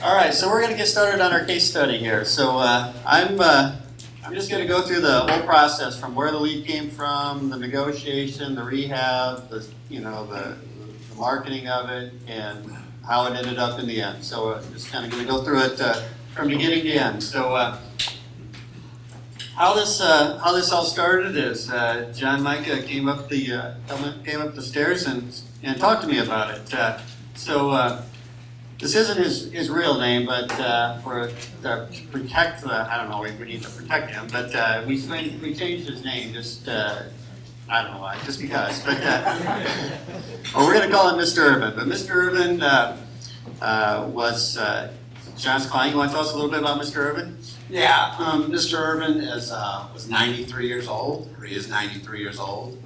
All right, so we're going to get started on our case study here. So I'm just going to go through the whole process from where the lead came from, the negotiation, the rehab, the marketing of it, and how it ended up in the end. So just kind of going to go through it from beginning to end. So how this all started is John Micah came up the stairs and talked to me about it. This isn't his real name, but to protect I don't know, we need to protect him, but we changed his name just, I don't know why, just because. But well, we're going to call him Mr. Irvin. But Mr. Irvin was John's client. You want to tell us a little bit about Mr. Irvin? Yeah, Mr. Irvin was 93 years old, or he is 93 years old.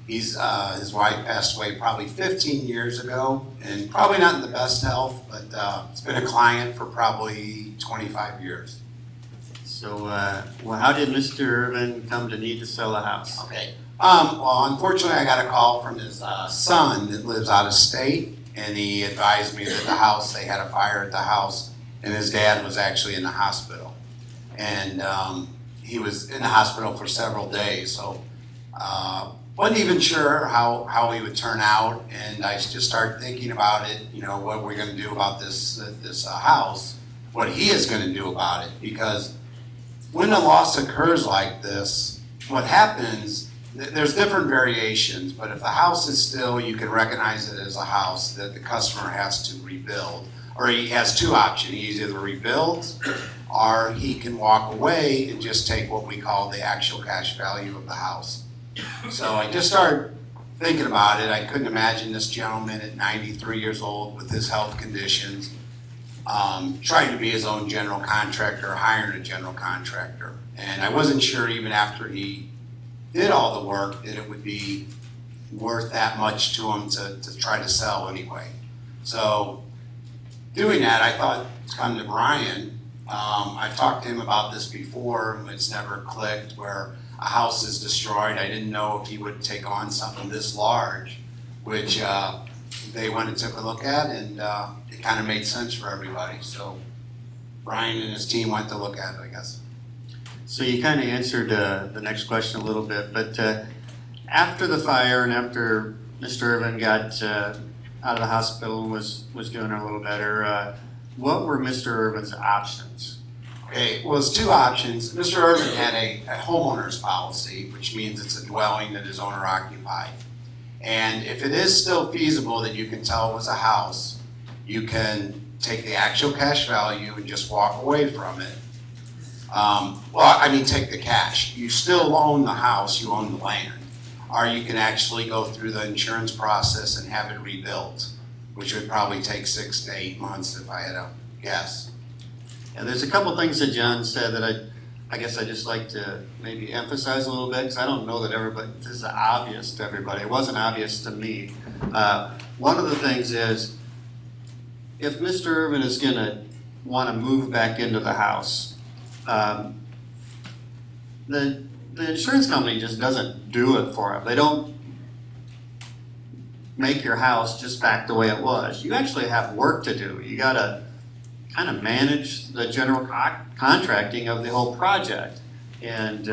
His wife passed away probably 15 years ago, and probably not in the best health, but he's been a client for probably 25 years. So, well, how did Mr. Irvin come to need to sell a house? Okay. Well, unfortunately, I got a call from his son that lives out of state, and he advised me that they had a fire at the house, and his dad was actually in the hospital. And he was in the hospital for several days, so wasn't even sure how he would turn out, and I just started thinking about it, what we're going to do about this house, what he is going to do about it, because when a loss occurs like this, what happens, there's different variations, but if the house is still, you can recognize it as a house that the customer has to rebuild, or he has two options. He either rebuilds, or he can walk away and just take what we call the actual cash value of the house. So I just started thinking about it. I couldn't imagine this gentleman at 93 years old with his health conditions trying to be his own general contractor or hiring a general contractor. And I wasn't sure even after he did all the work that it would be worth that much to him to try to sell anyway. So doing that, I thought to come to Brian. I've talked to him about this before, and it's never clicked where a house is destroyed. I didn't know if he would take on something this large, which they went and took a look at, and it kind of made sense for everybody. So Brian and his team went to look at it, I guess. So you kind of answered the next question a little bit, but after the fire and after Mr. Irvin got out of the hospital and was doing a little better, what were Mr. Irvin's options? Okay, well, it's two options. Mr. Irvin had a homeowner's policy, which means it's a dwelling that is owner occupied. And if it is still feasible that you can tell it was a house, you can take the actual cash value and just walk away from it. Take the cash. You still own the house, you own the land. Or you can actually go through the insurance process and have it rebuilt, which would probably take 6 to 8 months if I had to guess. Yeah, there's a couple things that John said that I guess I just like to maybe emphasize a little bit, because I don't know that this is obvious to everybody. It wasn't obvious to me. One of the things is, if Mr. Irvin is going to want to move back into the house, the insurance company just doesn't do it for him. They don't make your house just back the way it was. You actually have work to do. You got to kind of manage the general contracting of the whole project. And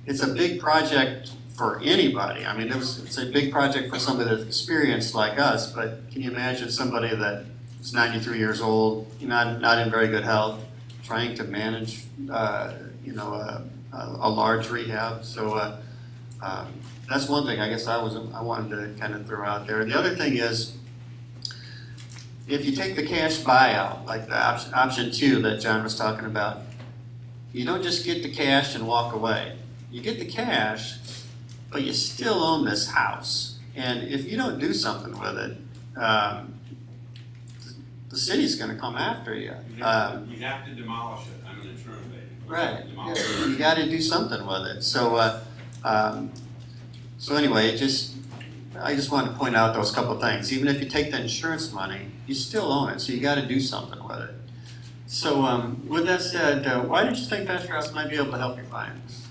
it's a big project for anybody. I mean, it's a big project for somebody that's experienced like us, but can you imagine somebody that is 93 years old, not in very good health, trying to manage, a large rehab? So that's one thing I guess I wanted to kind of throw out there. The other thing is, if you take the cash buyout, like the option 2 that John was talking about, you don't just get the cash and walk away. You get the cash, but you still own this house. And if you don't do something with it, the city's going to come after you. You have to demolish it. I'm an insurance agent. Right. You got to do something with it. So, anyway, I just wanted to point out those couple things. Even if you take the insurance money, you still own it, so you got to do something with it. So, with that said, why did you think Pastor House might be able to help your clients?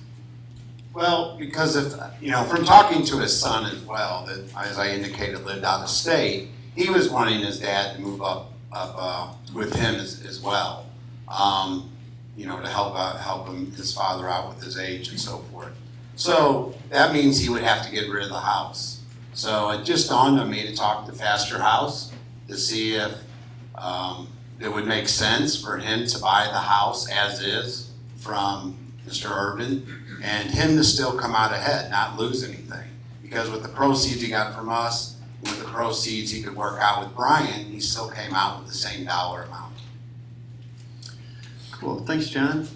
Well, because from talking to his son as well, that, as I indicated, lived out of state, he was wanting his dad to move up with him as well. You know, to help him, his father out with his age and so forth. So that means he would have to get rid of the house. So it just dawned on me to talk to Faster House to see if it would make sense for him to buy the house as is from Mr. Irvin and him to still come out ahead, not lose anything. Because with the proceeds he got from us, with the proceeds he could work out with Brian, he still came out with the same dollar amount. Cool, thanks, John.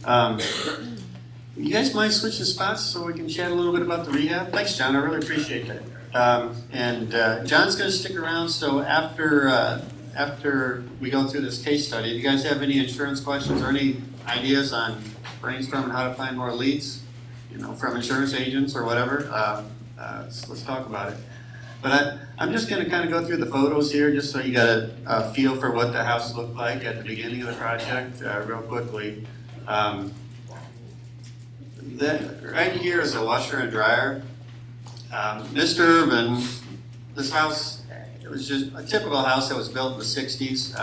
You guys mind switching spots so we can chat a little bit about the rehab? Thanks, John, I really appreciate that. John's gonna stick around, so after we go through this case study, do you guys have any insurance questions or any ideas on brainstorming how to find more leads, you know, from insurance agents or whatever? Let's talk about it. But I'm just gonna kind of go through the photos here, just so you got a feel for what the house looked like at the beginning of the project, real quickly. Right here is a washer and dryer. Mr. Irvin, this house, it was just a typical house that was built in the 60s.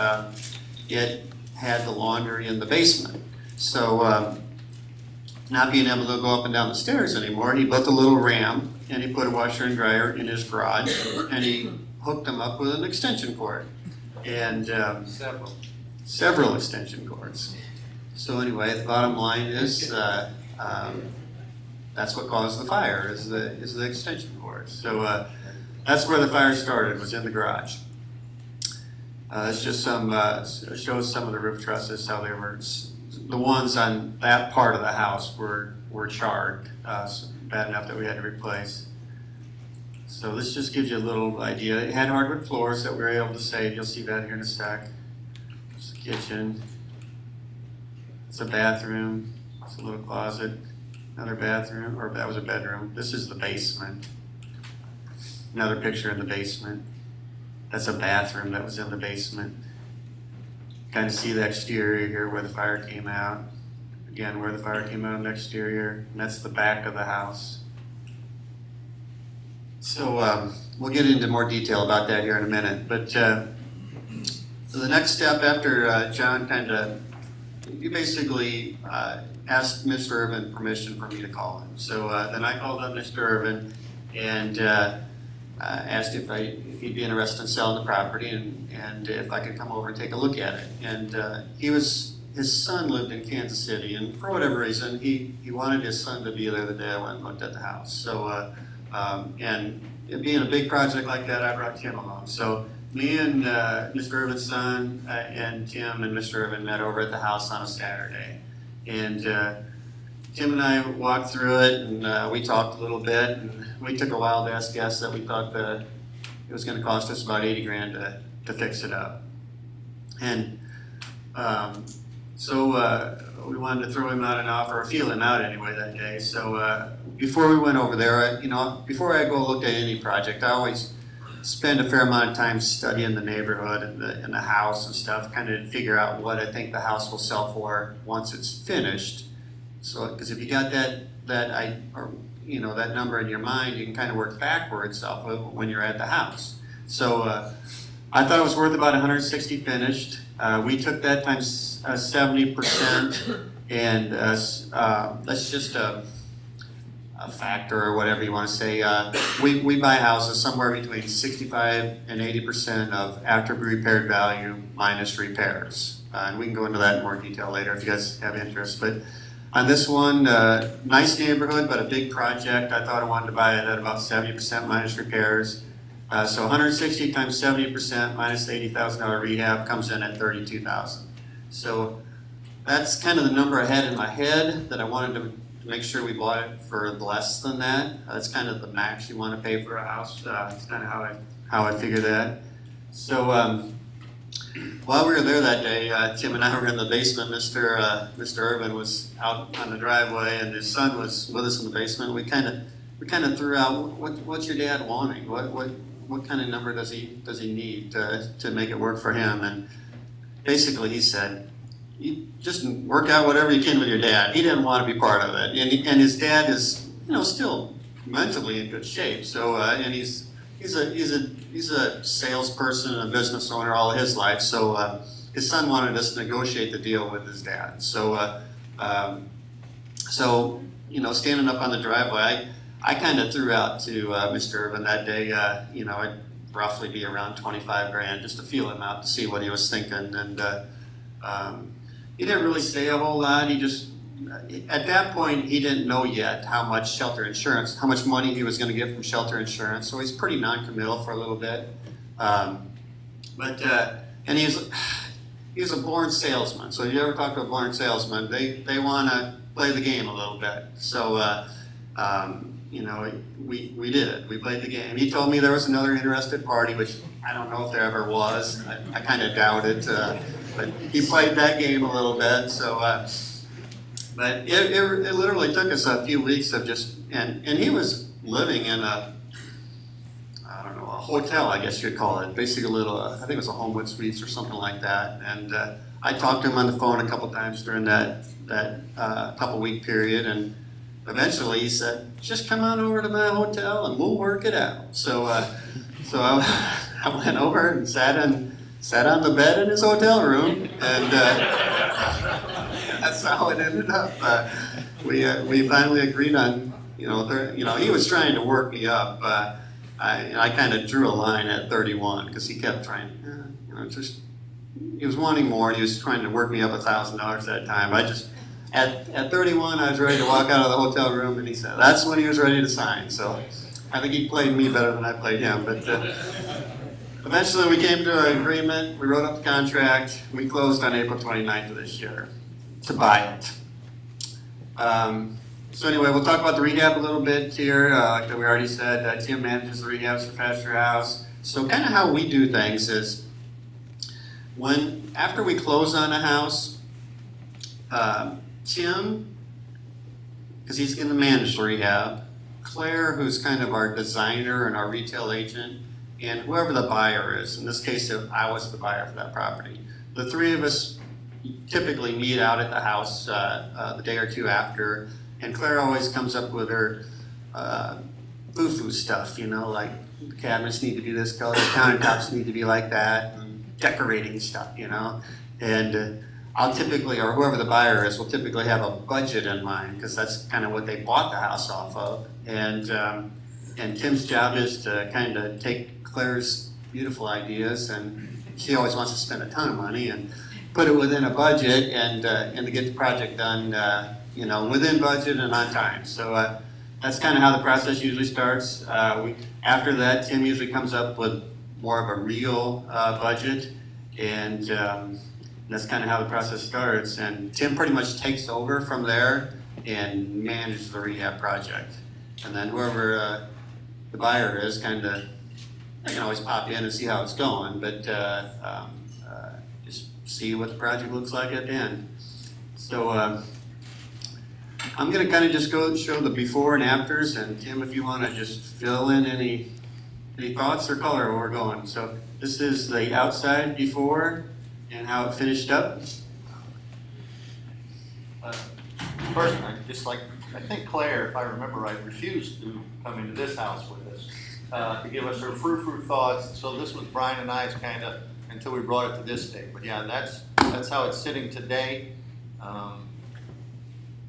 It had the laundry in the basement. So not being able to go up and down the stairs anymore, he built a little ramp and he put a washer and dryer in his garage and he hooked them up with an extension cord. And several extension cords. So anyway, the bottom line is that's what caused the fire, is the extension cord. So that's where the fire started, was in the garage. It's just it shows some of the roof trusses, how they were, the ones on that part of the house were charred, so bad enough that we had to replace. So this just gives you a little idea. It had hardwood floors that we were able to save. You'll see that here in a sec. It's the kitchen. It's a bathroom. It's a little closet. Another bathroom, or that was a bedroom. This is the basement. Another picture in the basement. That's a bathroom that was in the basement. Kind of see the exterior here where the fire came out. Again, where the fire came out in the exterior. And that's the back of the house. So we'll get into more detail about that here in a minute. But so the next step after John you basically asked Mr. Irvin permission for me to call him. So then I called up Mr. Irvin and asked if he'd be interested in selling the property and if I could come over and take a look at it. And his son lived in Kansas City, and for whatever reason, he wanted his son to be there the day I went and looked at the house. So, and it being a big project like that, I brought Tim along. So me and Mr. Irvin's son and Tim and Mr. Irvin met over at the house on a Saturday. And Tim and I walked through it, and we talked a little bit, and we took a wild ass guess that we thought that it was going to cost us about $80,000 to fix it up. And so we wanted to throw him out an offer, or feel him out anyway that day. So before we went over there, before I go look at any project, I always spend a fair amount of time studying the neighborhood and the house and stuff, kind of figure out what I think the house will sell for once it's finished. So, because if you got that number in your mind, you can kind of work backwards off of when you're at the house. So I thought it was worth about 160 finished. We took that times 70%, and that's just a factor or whatever you want to say. We buy houses somewhere between 65 and 80% of after repaired value minus repairs. And we can go into that in more detail later if you guys have interest. But on this one, nice neighborhood, but a big project. I thought I wanted to buy it at about 70% minus repairs. So 160 times 70% minus the $80,000 rehab comes in at $32,000. So that's kind of the number I had in my head that I wanted to make sure we bought it for less than that. That's kind of the max you want to pay for a house. It's kind of how I figure that. So while we were there that day, Tim and I were in the basement. Mr. Irvin was out on the driveway, and his son was with us in the basement. We kind of threw out, what's your dad wanting? What kind of number does he need to make it work for him? And basically he said, you just work out whatever you can with your dad. He didn't want to be part of it, and his dad is still mentally in good shape. So and he's he's a salesperson and a business owner all his life. So his son wanted us to negotiate the deal with his dad. So standing up on the driveway, I kind of threw out to Mr. Irvin that day. It'd roughly be around 25 grand just to feel him out to see what he was thinking. And he didn't really say a whole lot. He just, at that point, he didn't know yet how much how much money he was going to get from shelter insurance. So he's pretty non-committal for a little bit. And he was a born salesman. So if you ever talk to a born salesman, they want to play the game a little bit. So, we did. We played the game. He told me there was another interested party, which I don't know if there ever was. I kind of doubt it. But he played that game a little bit. So, but it literally took us a few weeks of just, and he was living in a hotel, I guess you'd call it. Basically a little, I think it was a Homewood Suites or something like that. And I talked to him on the phone a couple times during that couple week period. And eventually he said, just come on over to my hotel and we'll work it out. So I went over and sat on the bed in his hotel room. And that's how it ended up. We finally agreed on, he was trying to work me up. I kind of drew a line at 31 because he kept trying, he was wanting more. And he was trying to work me up $1,000 at a time. At 31, I was ready to walk out of the hotel room, and he said that's when he was ready to sign. So I think he played me better than I played him. But eventually we came to an agreement. We wrote up the contract. We closed on April 29th of this year to buy it. So anyway, we'll talk about the rehab a little bit here. Like we already said, Tim manages the rehabs for Pasture House. So kind of how we do things is after we close on a house, Tim, because he's going to manage the rehab, Claire, who's kind of our designer and our retail agent, and whoever the buyer is. In this case, I was the buyer for that property. The three of us typically meet out at the house the day or two after. And Claire always comes up with her foo-foo stuff, like the cabinets need to be this color, the countertops need to be like that, and decorating stuff, And I'll typically, or whoever the buyer is, will typically have a budget in mind because that's kind of what they bought the house off of. And Tim's job is to kind of take Claire's beautiful ideas, and she always wants to spend a ton of money and put it within a budget and to get the project done. Within budget and on time. So that's kind of how the process usually starts. After that, Tim usually comes up with more of a real budget, and that's kind of how the process starts. And Tim pretty much takes over from there and manages the rehab project. And then whoever the buyer is, they can always pop in and see how it's going, but just see what the project looks like at the end. So. I'm going to kind of just show the before and afters, and Tim, if you want to just fill in any thoughts or color where we're going. So this is the outside before and how it finished up. First, I think Claire, if I remember right, refused to come into this house with us to give us her frou-frou thoughts. So this was Brian and I's kind of until we brought it to this state. But yeah, that's how it's sitting today.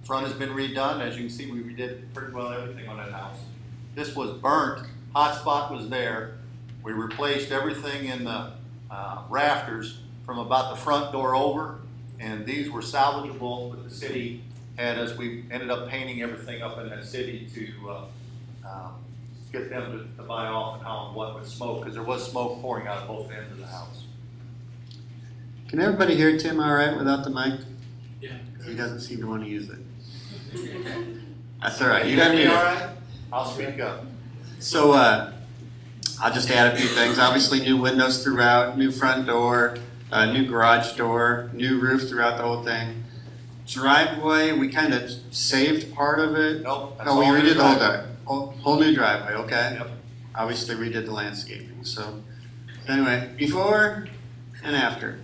Front has been redone. As you can see, we redid pretty well everything on that house. This was burnt. Hot spot was there. We replaced everything in the rafters from about the front door over, and these were salvageable, but the city had us. We ended up painting everything up in that city to get them to buy off and how and what with smoke, because there was smoke pouring out of both ends of the house. Can everybody hear Tim all right without the mic? Yeah. He doesn't seem to want to use it. That's all right. You got me all right? I'll speak up. So I'll just add a few things. Obviously, new windows throughout, new front door, new garage door, new roof throughout the whole thing. Driveway, we kind of saved part of it. Nope. Oh, we redid the whole driveway. Whole new driveway, okay? Yep. Obviously, redid the landscaping. So anyway, before and after.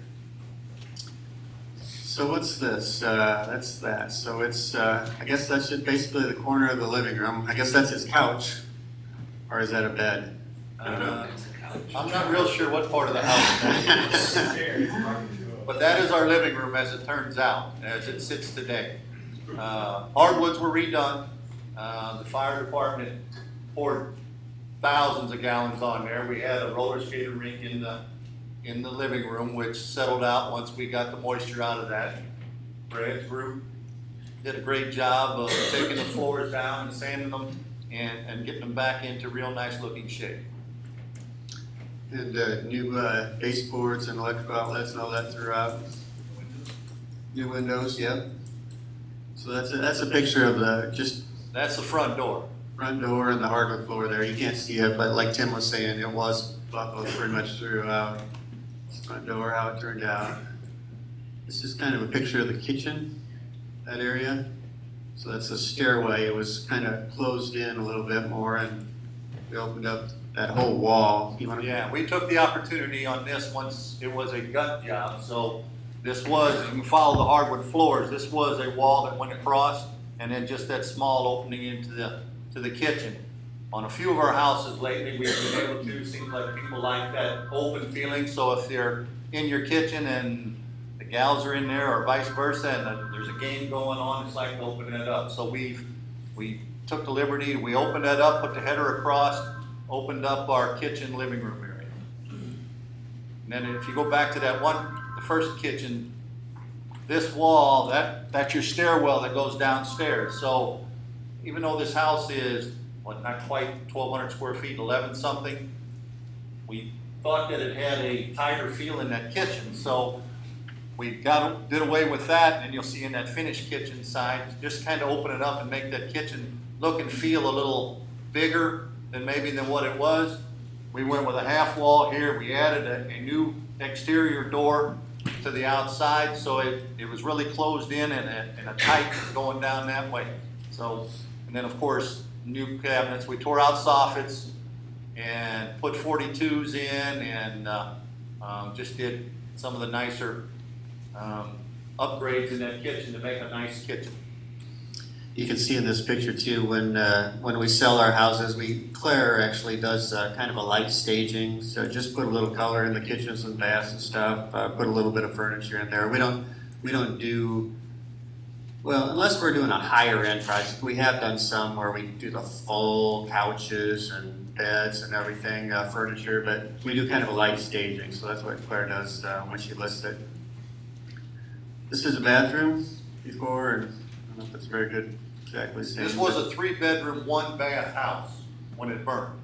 So what's this? That's that. So it's, I guess that's just basically the corner of the living room. I guess that's his couch. Or is that a bed? I'm not real sure what part of the house that is. But that is our living room as it turns out, as it sits today. Hardwoods were redone. The fire department poured thousands of gallons on there. We had a roller skater rink in the living room, which settled out once we got the moisture out of that. Brad's group did a great job of taking the floors down and sanding them and getting them back into real nice looking shape. And new baseboards and electrical outlets and all that throughout. New windows, yep. So that's a picture of the just That's the front door. front door and the hardwood floor there. You can't see it, but like Tim was saying, it was buckled pretty much throughout. Front door, how it turned out. This is kind of a picture of the kitchen, that area. So that's a stairway. It was kind of closed in a little bit more, and we opened up that whole wall. You want to? Yeah, we took the opportunity on this once it was a gut job. So this was, you can follow the hardwood floors. This was a wall that went across, and then just that small opening into the kitchen. On a few of our houses lately, we've been able to, seems like people like that open feeling. So if they're in your kitchen and the gals are in there, or vice versa, and there's a game going on, it's like opening it up. So we took the liberty, we opened that up, put the header across, opened up our kitchen living room area. And then if you go back to that one, the first kitchen, this wall, that's your stairwell that goes downstairs. So even though this house is, not quite 1,200 square feet, 11 something, we thought that it had a tighter feel in that kitchen. So we did away with that, and you'll see in that finished kitchen side, just kind of open it up and make that kitchen look and feel a little bigger than what it was. We went with a half wall here. We added a new exterior door to the outside, so it was really closed in and a tight going down that way. So, and then of course, new cabinets. We tore out soffits and put 42s in, and just did some of the nicer upgrades in that kitchen to make a nice kitchen. You can see in this picture too, when we sell our houses, Claire actually does kind of a light staging. So just put a little color in the kitchens and baths and stuff. Put a little bit of furniture in there. We don't do, well, unless we're doing a higher end project. We have done some where we do the full couches and beds and everything, furniture, but we do kind of a light staging. So that's what Claire does when she lists it. This is a bathroom before, and I don't know if it's very good. Exactly same. This was a 3-bedroom, 1-bath house when it burned,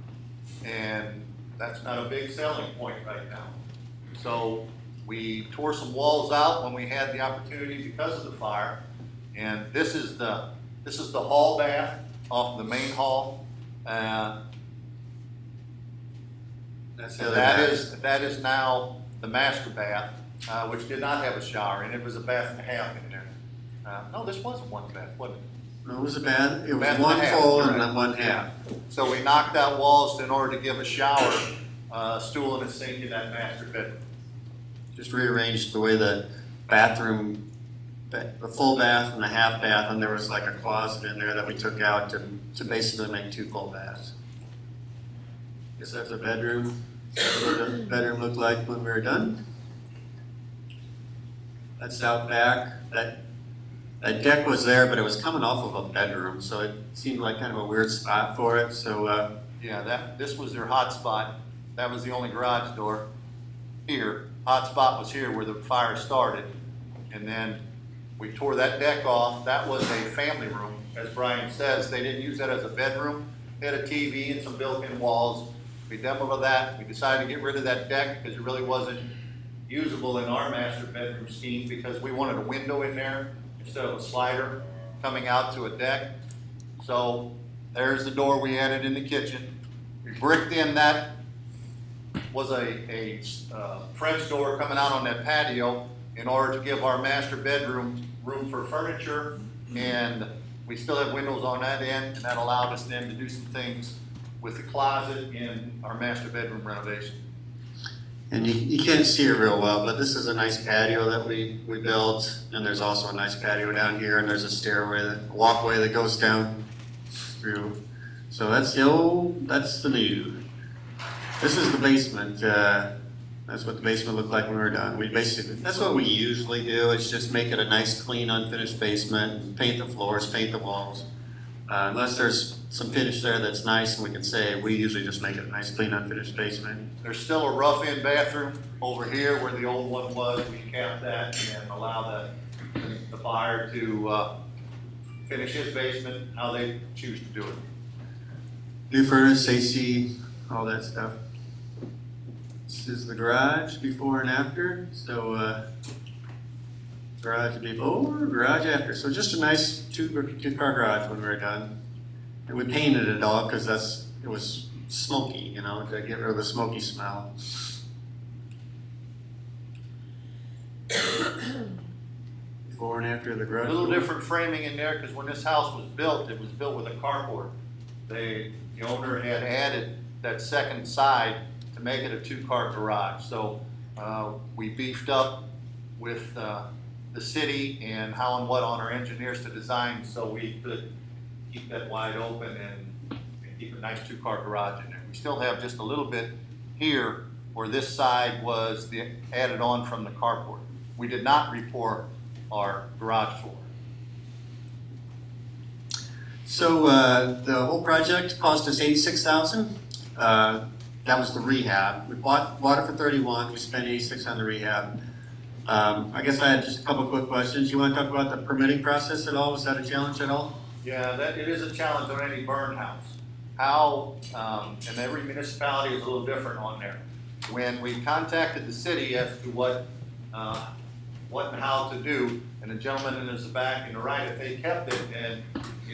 and that's not a big selling point right now. So we tore some walls out when we had the opportunity because of the fire, and this is the hall bath off the main hall. That's the other that bath. is now the master bath, which did not have a shower, and it was a bath and a half in there. No, this wasn't 1 bath, was it? No, it was a bath. It was Bath and a one half, full you're and right. then one half. So we knocked out walls in order to give a shower, stool and a sink in that master bedroom. Just rearranged the way the bathroom, the full bath and the half bath, and there was like a closet in there that we took out to basically make 2 full baths. Guess that's a bedroom. That's what the bedroom looked like when we were done. That's out back. That deck was there, but it was coming off of a bedroom, so it seemed like kind of a weird spot for it. So Yeah, this was their hot spot. That was the only garage door here. Hot spot was here where the fire started. And then we tore that deck off. That was a family room, as Brian says. They didn't use that as a bedroom. They had a TV and some built-in walls. We demoed that. We decided to get rid of that deck because it really wasn't usable in our master bedroom scheme, because we wanted a window in there instead of a slider coming out to a deck. So there's the door we added in the kitchen. We bricked in that, was a French door coming out on that patio in order to give our master bedroom room for furniture, and we still have windows on that end, and that allowed us then to do some things with the closet in our master bedroom renovation. And you can't see it real well, but this is a nice patio that we built, and there's also a nice patio down here, and there's a stairway, a walkway that goes down through. So that's the new. This is the basement. That's what the basement looked like when we were done. That's what we usually do. It's just make it a nice, clean, unfinished basement. Paint the floors, paint the walls. Unless there's some finish there that's nice, and we can say we usually just make it a nice, clean, unfinished basement. There's still a rough-in bathroom over here where the old one was. We capped that and allow the buyer to finish his basement how they choose to do it. New furnace, AC, all that stuff. This is the garage before and after. So garage before, garage after. So just a nice two-car garage when we were done. And we painted it all because it was smoky, you know, to get rid of the smoky smell. Before and after the garage. A little different framing in there because when this house was built, it was built with a carport. The owner had added that second side to make it a two-car garage. So we beefed up with the city and how and what on our engineers to design so we could keep that wide open and keep a nice two-car garage in there. We still have just a little bit here where this side was added on from the carport. We did not re-pour our garage floor. So the whole project cost us $86,000. That was the rehab. We bought it for $31,000. We spent $86,000 on the rehab. I guess I had just a couple quick questions. You want to talk about the permitting process at all? Was that a challenge at all? Yeah, it is a challenge on any burn house. How, and every municipality is a little different on there. When we contacted the city as to what and how to do, and the gentleman in the back and the right, if they kept it, and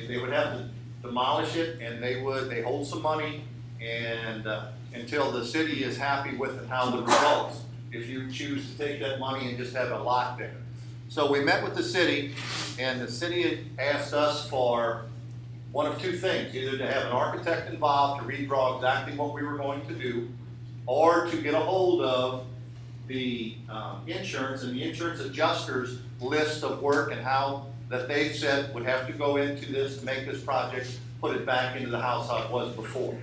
they would have to demolish it, and they hold some money, and until the city is happy with how the results, if you choose to take that money and just have a lot there. So we met with the city, and the city asked us for one of two things, either to have an architect involved to redraw exactly what we were going to do, or to get a hold of the insurance and the insurance adjusters list of work and how that they said would have to go into this, make this project, put it back into the house how it was before.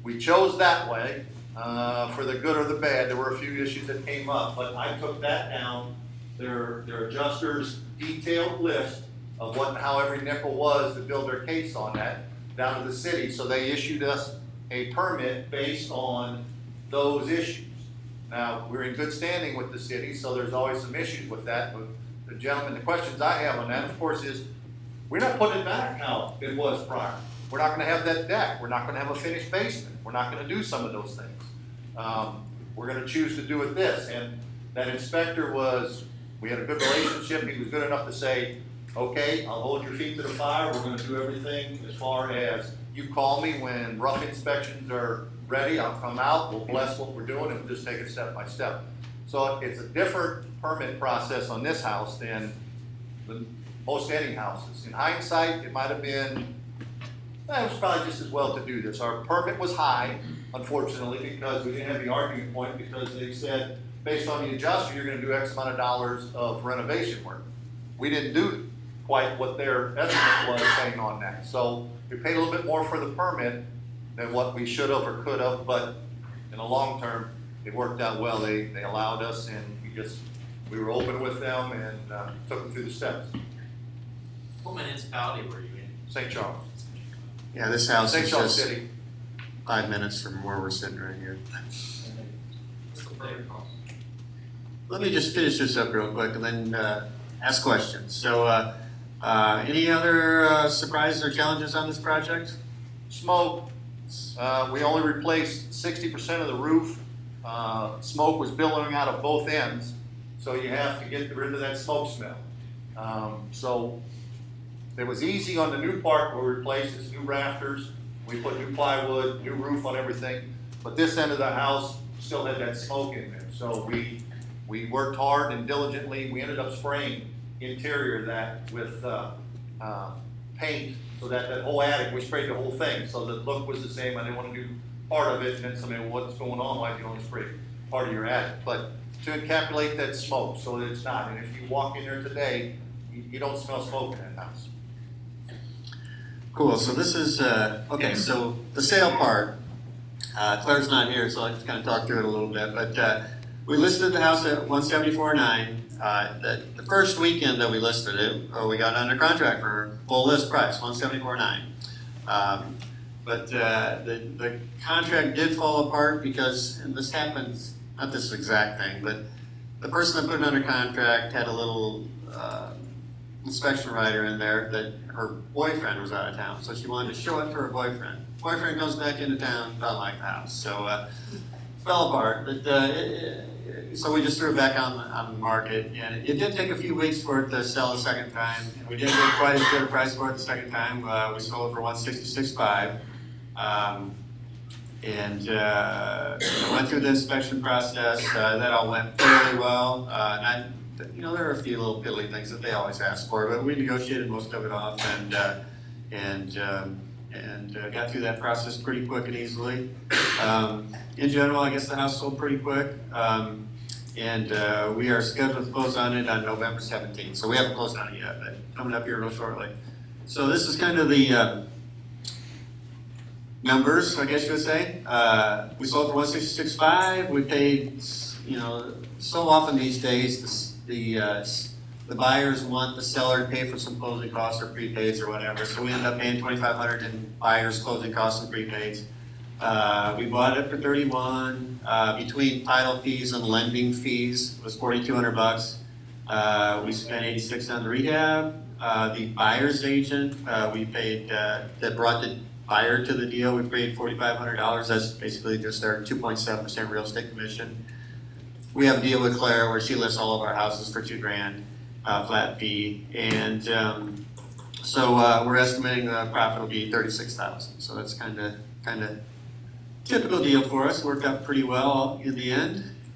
We chose that way for the good or the bad. There were a few issues that came up, but I took that down, their adjusters' detailed list of what and how every nickel was to build their case on that, down to the city. So they issued us a permit based on those issues. Now, we're in good standing with the city, so there's always some issues with that. But the questions I have on that, of course, is we're not putting it back how it was prior. We're not gonna have that deck. We're not gonna have a finished basement. We're not gonna do some of those things. We're gonna choose to do it this. And that inspector we had a good relationship. He was good enough to say, okay, I'll hold your feet to the fire. We're gonna do everything as far as you call me when rough inspections are ready. I'll come out, we'll bless what we're doing, and we'll just take it step by step. So it's a different permit process on this house than most any houses. In hindsight, it might have been, it was probably just as well to do this. Our permit was high, unfortunately, because we didn't have the argument point, because they said, based on the adjuster, you're gonna do X amount of dollars of renovation work. We didn't do quite what their estimate was saying on that. So we paid a little bit more for the permit than what we should have or could have, but in the long term, it worked out well. They allowed us, and we were open with them and took them through the steps. What municipality were you in? St. Charles. Yeah, this house St. is Charles just City. 5 minutes from where we're sitting right here. What's the permit cost? Let me just finish this up real quick and then ask questions. So any other surprises or challenges on this project? Smoke. We only replaced 60% of the roof. Smoke was billowing out of both ends, so you have to get rid of that smoke smell. So it was easy on the new part where we replaced this new rafters. We put new plywood, new roof on everything, but this end of the house still had that smoke in there. So we worked hard and diligently. We ended up spraying interior of that with paint, so that whole attic, we sprayed the whole thing, so the look was the same. I didn't want to do part of it, and then somebody, well, what's going on? Why do you only spray part of your attic? But to encapsulate that smoke so that it's not, and if you walk in there today, you don't smell smoke in that house. Cool, so this is, okay, so the sale part, Claire's not here, so I'll just kind of talk through it a little bit, but we listed the house at 174.9. The first weekend that we listed it, we got under contract for full list price, 174.9. But the contract did fall apart because, and this happens, not this exact thing, but the person that put it under contract had a little inspection writer in there that her boyfriend was out of town, so she wanted to show it to her boyfriend. Boyfriend comes back into town, doesn't like the house, so fell apart. But so we just threw it back on the market, and it did take a few weeks for it to sell the second time. And we didn't get quite as good a price for it the second time. We sold it for $166,500. Went through the inspection process. That all went fairly well. There are a few little piddly things that they always ask for, but we negotiated most of it off and got through that process pretty quick and easily. In general, I guess the house sold pretty quick. We are scheduled to close on it on November 17th. So we haven't closed on it yet, but coming up here real shortly. So this is kind of the numbers, I guess you would say. We sold for $166,500. We paid, so often these days, the buyers want the seller to pay for some closing costs or prepaids or whatever. So we end up paying $2,500 in buyers' closing costs and prepaids. We bought it for $31,000. Between title fees and lending fees, it was $4,200. We spent $86,000 on the rehab. The buyer's agent, we paid that brought the buyer to the deal. We paid $4,500. That's basically just our 2.7% real estate commission. We have a deal with Claire where she lists all of our houses for $2,000 flat fee, and so we're estimating the profit will be $36,000. So that's kind of typical deal for us. Worked out pretty well in the end.